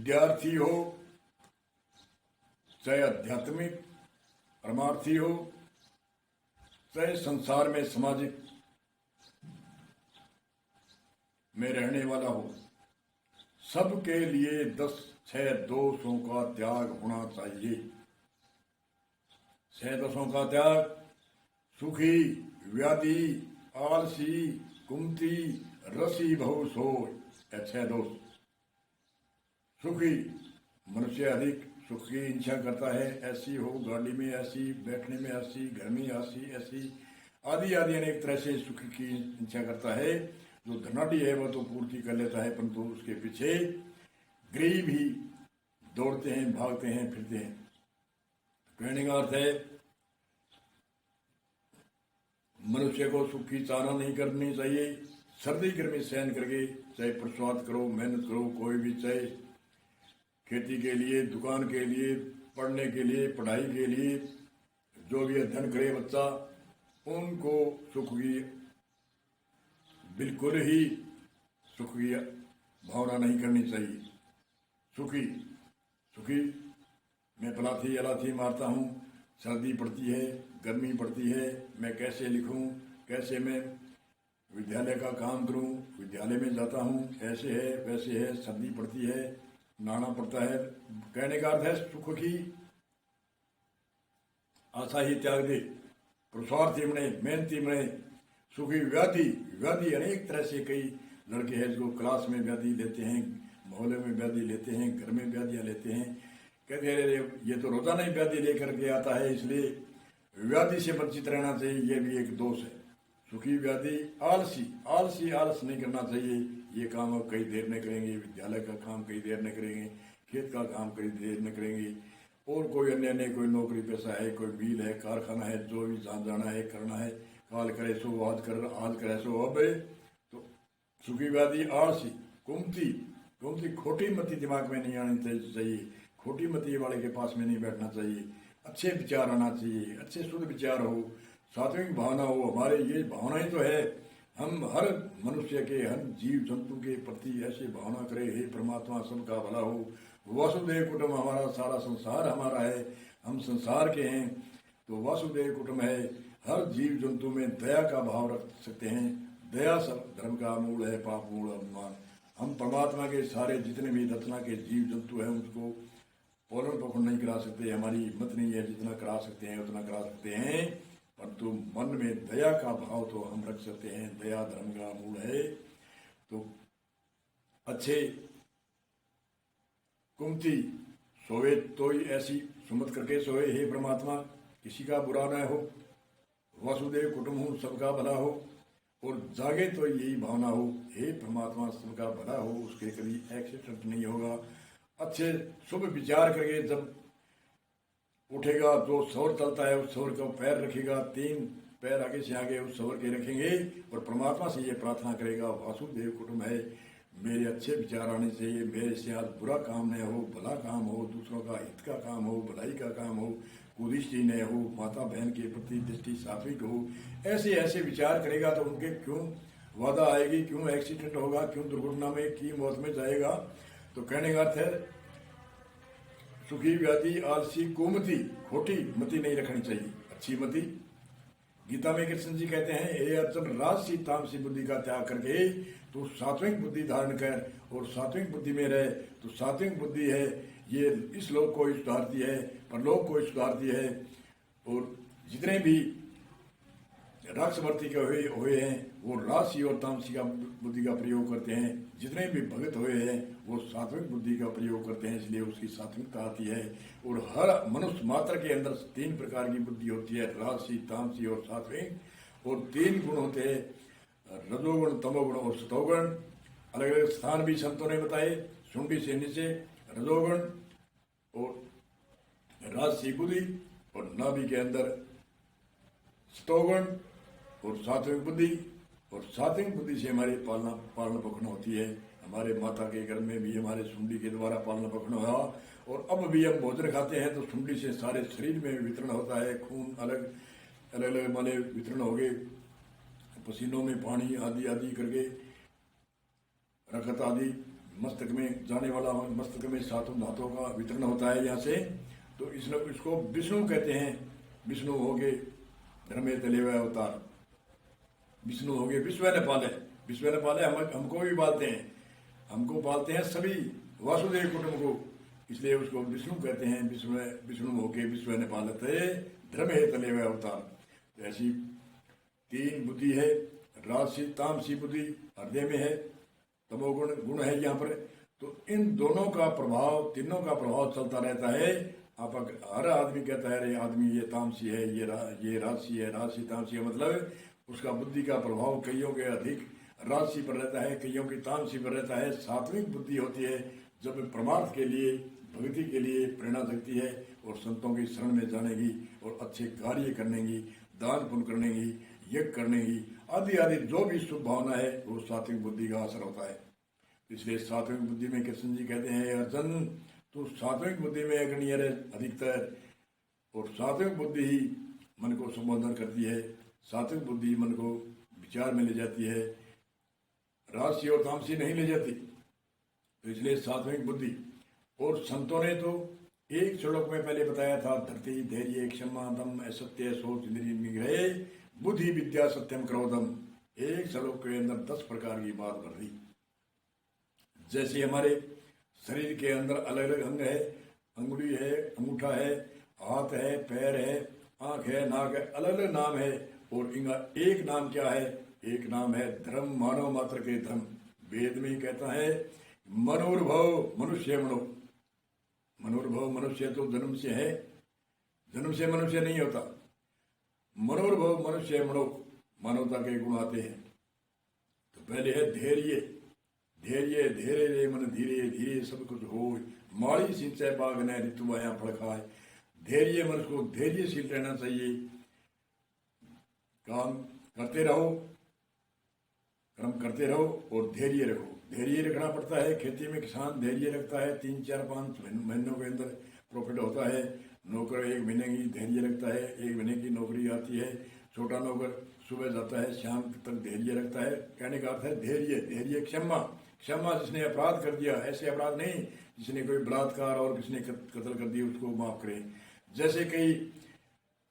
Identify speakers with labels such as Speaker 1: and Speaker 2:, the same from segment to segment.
Speaker 1: विद्यार्थी हो, चाहे आध्यात्मिक परमार्थी हो, चाहे संसार में सामाजिक में रहने वाला हो, सबके लिए 10 दोषों का त्याग होना चाहिए। 6 दोषों का त्याग: सुखी, व्याधि, आलसी, कुमती, रसी बहु सोय। 6 दोष। सुखी, मनुष्य अधिक सुख की इच्छा करता है, ऐसी हो, गाड़ी में ऐसी, बैठने में ऐसी, घर में ऐसी आदि आदि अनेक तरह से सुख की इच्छा करता है। जो धनाढ़ी है वह तो पूर्ति कर लेता है, परंतु उसके पीछे गरीब ही दौड़ते हैं, भागते हैं, फिरते हैं। कहने का अर्थ है मनुष्य को सुख की चाहना नहीं करनी चाहिए। सर्दी गर्मी सहन करके चाहे पुरुषार्थ करो, मेहनत करो, कोई भी, चाहे खेती के लिए, दुकान के लिए, पढ़ने के लिए, पढ़ाई के लिए, जो भी अध्ययन करे बच्चा, उनको सुख की बिल्कुल ही सुख की भावना नहीं करनी चाहिए। सुखी सुखी मैं पलाथी अलाथी मारता हूँ, सर्दी पड़ती है, गर्मी पड़ती है, मैं कैसे लिखूं, कैसे मैं विद्यालय का काम करूं, विद्यालय में जाता हूं, ऐसे है वैसे है, सर्दी पड़ती है, नहाना पड़ता है। कहने का अर्थ है सुख की आशा ही त्याग दे, पुरुषार्थी बने, मेहनती बने। सुखी व्याधि व्याधि अनेक तरह से कई लड़के हैं जो क्लास में व्याधि लेते हैं, मोहल्ले में व्याधि लेते हैं, घर में व्याधियाँ लेते हैं। कहते हैं ये तो रोजाना ही व्याधि लेकर के आता है, इसलिए व्याधि से वंचित रहना चाहिए। ये भी एक दोष है। सुखी व्याधि आलसी आलस नहीं करना चाहिए। ये काम अब कई देर में करेंगे, विद्यालय का काम कई देर में करेंगे, खेत का काम कई देर में करेंगे, और कोई अन्य कोई नौकरी पेशा है, कोई मिल है, कारखाना है, जो भी जहाँ जाना है करना है, काल करे सो आज करे सो अब। तो सुखी व्याधि आलसी। कुमती खोटी मती दिमाग में नहीं आनी चाहिए, खोटी मती वाले के पास में नहीं बैठना चाहिए। अच्छे विचार आना चाहिए, अच्छे शुद्ध विचार हो, सात्विक भावना हो। हमारे ये भावना ही तो है, हम हर मनुष्य के, हर जीव जंतु के प्रति ऐसी भावना करें, हे परमात्मा सबका भला हो। वासुदेव कुटुंब हमारा, सारा संसार हमारा है, हम संसार के हैं, तो वासुदेव कुटुंब है। हर जीव जंतु में दया का भाव रख सकते हैं। दया सब धर्म का मूल है, पाप मूल अभिमान। हम परमात्मा के सारे जितने भी रचना के जीव जंतु हैं उनको पोलन पोषण नहीं करा सकते, हमारी हिम्मत नहीं है, जितना करा सकते हैं उतना करा सकते हैं, परंतु मन में दया का भाव तो हम रख सकते हैं। दया धर्म का मूल है। तो अच्छे कुमती सोए तो ही ऐसी सुमत करके सोए, हे परमात्मा किसी का बुरा न हो, वासुदेव कुटुंब हूँ सबका भला हो। और जागे तो यही भावना हो, हे परमात्मा सबका भला हो, उसके कभी एक्सीडेंट नहीं होगा। अच्छे शुभ विचार करके जब उठेगा, जो सौर चलता है उस सौर को पैर रखेगा, 3 पैर आगे से आगे उस सौर के रखेंगे, और परमात्मा से ये प्रार्थना करेगा, वासुदेव कुटुंब है, मेरे अच्छे विचार आने चाहिए, मेरे से आज बुरा काम न हो, भला काम हो, दूसरों का हित का काम हो, भलाई का काम हो, कुदृष्टि न हो, माता बहन के प्रति दृष्टि सात्विक हो। ऐसे ऐसे विचार करेगा तो उनके क्यों वादा आएगी, क्यों एक्सीडेंट होगा, क्यों दुर्घटना में की मौत में जाएगा। तो कहने का अर्थ है सुखी व्याधि आलसी कुमति, खोटी मति नहीं रखनी चाहिए, अच्छी मति। गीता में कृष्ण जी कहते हैं, हे अर्जुन राजसी तामसी बुद्धि का त्याग करके तो सात्विक बुद्धि धारण कर, और सात्विक बुद्धि में रहे। तो सात्विक बुद्धि है ये इस लोक को सुधारती है, परलोक को सुधारती है। और जितने भी राक्षवर्ती के हुए हैं वो राजसी और तामसी का बुद्धि का प्रयोग करते हैं, जितने भी भगत हुए हैं वो सात्विक बुद्धि का प्रयोग करते हैं, इसलिए उसकी सात्विकता आती है। और हर मनुष्य मात्र के अंदर 3 प्रकार की बुद्धि होती है, राजसी, तामसी और सात्विक। और 3 गुण होते हैं, रजोगुण, तमोगुण और सतोगुण। अलग अलग स्थान भी संतों ने बताए, सुंडी से नीचे रजोगुण और राजसी बुद्धि, और नाभि के अंदर सतोगुण और सात्विक बुद्धि। और सात्विक बुद्धि से हमारी पालन पोषण होती है। हमारे माता के गर्भ में भी हमारे सुंडी के द्वारा पालन पोषण हुआ, और अब भी हम भोजन खाते हैं तो सुंडी से सारे शरीर में वितरण होता है, खून अलग अलग माने वितरण हो गए, पसीनों में पानी आदि आदि करके रक्त आदि मस्तक में जाने वाला, मस्तक में सातों धातुओं का वितरण होता है यहाँ से, तो इसको विष्णु कहते हैं। विष्णु हो गए धर्मे तले हुए अवतार, विष्णु हो गए विश्व ने पाले। विश्व ने पाले हमको भी पालते हैं, हमको पालते हैं सभी वासुदेव कुटुंब को, इसलिए उसको विष्णु कहते हैं। विष्णु होके विश्व ने पालते धर्म है तले हुए अवतार। ऐसी तीन बुद्धि है, राजसी तामसी बुद्धि हृदय में है, तमोगुण गुण है यहाँ पर। तो इन दोनों का प्रभाव, तीनों का प्रभाव चलता रहता है। आप हर आदमी कहता है अरे आदमी ये तामसी है, ये राजसी है। राजसी तामसी है मतलब उसका बुद्धि का प्रभाव कईयों के अधिक राजसी पर रहता है, कईयों की तामसी पर रहता है। सात्विक बुद्धि होती है जब परमार्थ के लिए, भक्ति के लिए प्रेरणा जगती है और संतों की शरण में जाने की और अच्छे कार्य करने की, दान पुण्य करने की, यज्ञ करने की आदि आदि जो भी शुभ भावना है वो सात्विक बुद्धि का असर होता है। इसलिए सात्विक बुद्धि में कृष्ण जी कहते हैं अर्जुन तो सात्विक बुद्धि में अग्रणीय है अधिकतर, और सात्विक बुद्धि ही मन को संबोधन करती है, सात्विक बुद्धि मन को विचार में ले जाती है, राजसी और तामसी नहीं ले जाती। तो इसलिए सात्विक बुद्धि। और संतों ने तो एक श्लोक में पहले बताया था, धरती धैर्य क्षमा दम असत्य सोच इंद्रिय निग्रह बुद्धि विद्या सत्यम क्रोधम। एक श्लोक के अंदर 10 प्रकार की बात कर दी। जैसे हमारे शरीर के अंदर अलग अलग अंग है, अंगुली है, अंगूठा है, हाथ है, पैर है, आंख है, नाक है, अलग अलग नाम है। और इनका एक नाम क्या है? एक नाम है धर्म, मानव मात्र के धर्म। वेद में ही कहता है मनोर्भव मनुष्य मनो। मनोर्भव मनुष्य तो जन्म से है, जन्म से मनुष्य नहीं होता। मनोर्भव मनुष्य मनो, मानवता के गुण आते हैं। तो पहले है धैर्य। धैर्य धैर्य रे मन धीरे धीरे सब कुछ हो, माड़ी सिंचाई बाग न ऋतु आया फल खाए। धैर्य मन को धैर्यशील रहना चाहिए, काम करते रहो, कर्म करते रहो और धैर्य रखो। धैर्य रखना पड़ता है। खेती में किसान धैर्य रखता है, 3, 4, 5 महीनों के अंदर प्रॉफिट होता है। नौकर 1 महीने की धैर्य रखता है, 1 महीने की नौकरी आती है। छोटा नौकर सुबह जाता है, शाम तक धैर्य रखता है। कहने का अर्थ है धैर्य। धैर्य क्षमा, क्षमा जिसने अपराध कर दिया, ऐसे अपराध नहीं जिसने कोई बलात्कार और किसने कत्ल कर दिया उसको माफ करें। जैसे कई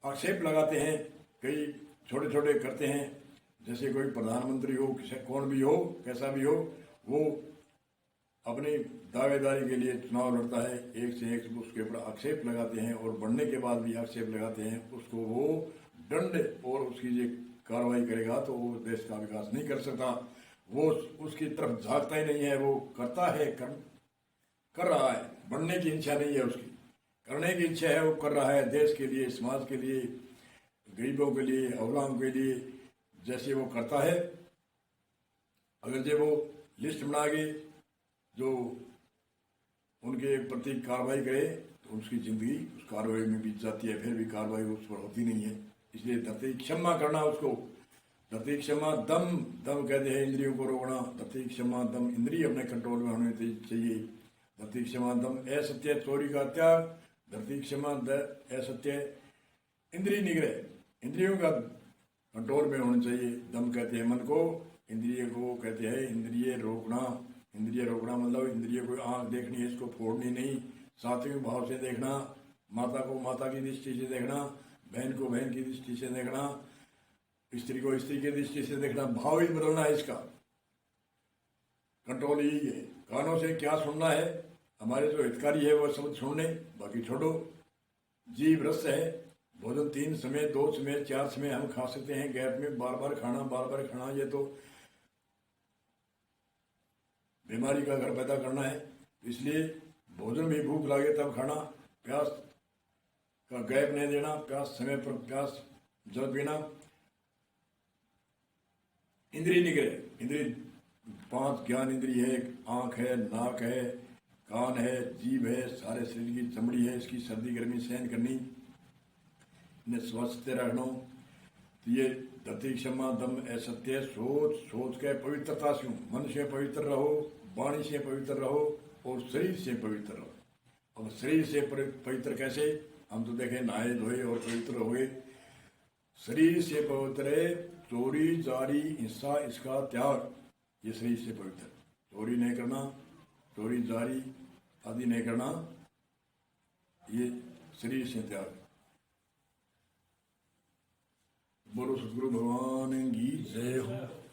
Speaker 1: आक्षेप लगाते हैं, कई छोटे छोटे करते हैं, जैसे कोई प्रधानमंत्री हो, कौन भी हो, कैसा भी हो, वो अपनी दावेदारी के लिए चुनाव लड़ता है, एक से एक उसके ऊपर आक्षेप लगाते हैं और बढ़ने के बाद भी आक्षेप लगाते हैं। उसको वो दंड और उसकी जो कार्रवाई करेगा तो वो देश का विकास नहीं कर सकता। वो उसकी तरफ झांकता ही नहीं है, वो करता है, कर रहा है। बढ़ने की इच्छा नहीं है उसकी, करने की इच्छा है, वो कर रहा है देश के लिए, समाज के लिए, गरीबों के लिए, अवलांग के लिए। जैसे वो करता है, अगर जब वो लिस्ट बना के जो उनके प्रति कार्रवाई करे तो उसकी जिंदगी उस कार्रवाई में बीत जाती है, फिर भी कार्रवाई उस पर होती नहीं है। इसलिए धरती क्षमा करना उसको, धरती क्षमा दम, दम कहते हैं इंद्रियों को रोकना। धरती क्षमा दम, इंद्रिय अपने कंट्रोल में होने चाहिए। धरती क्षमा दम असत्य, चोरी का त्याग। धरती क्षमा असत्य, इंद्रिय निग्रह, इंद्रियों का कंट्रोल में होना चाहिए। दम कहते हैं मन को, इंद्रिय को कहते हैं इंद्रिय रोकना। इंद्रिय रोकना मतलब इंद्रिय को आंख देखनी है, इसको फोड़नी नहीं, सात्विक भाव से देखना। माता को माता की दृष्टि से देखना, बहन को बहन की दृष्टि से देखना, स्त्री को स्त्री की दृष्टि से देखना। भाव ही बदलना है, इसका कंट्रोल यही है। कानों से क्या सुनना है, हमारे जो हितकारी है वो शब्द सुनने, बाकी छोड़ो। जीव रस है, भोजन 3 समय, 2 समय, 4 समय हम खा सकते हैं। गैप में बार बार खाना, ये तो बीमारी का घर पैदा करना है। इसलिए भोजन में भूख लगे तब खाना, प्यास का गैप नहीं देना, प्यास समय पर प्यास जल पीना। इंद्रिय निग्रह, इंद्रिय 5 ज्ञान इंद्रिय है, आंख है, नाक है, कान है, जीभ है, सारे शरीर की चमड़ी है, इसकी सर्दी गर्मी सहन करनी, इन्हें स्वस्थ रखना। तो ये धरती क्षमा दम असत्य, सोच के पवित्रता से, मन से पवित्र रहो, वाणी से पवित्र रहो और शरीर से पवित्र रहो। अब शरीर से पवित्र कैसे? हम तो देखें नहाए धोए और पवित्र हो गए। शरीर से पवित्र है चोरी जारी हिंसा, इसका त्याग, ये शरीर से पवित्र। चोरी नहीं करना, चोरी जारी आदि नहीं करना, ये शरीर से त्याग। बोलो सतगुरु भगवान की जय हो।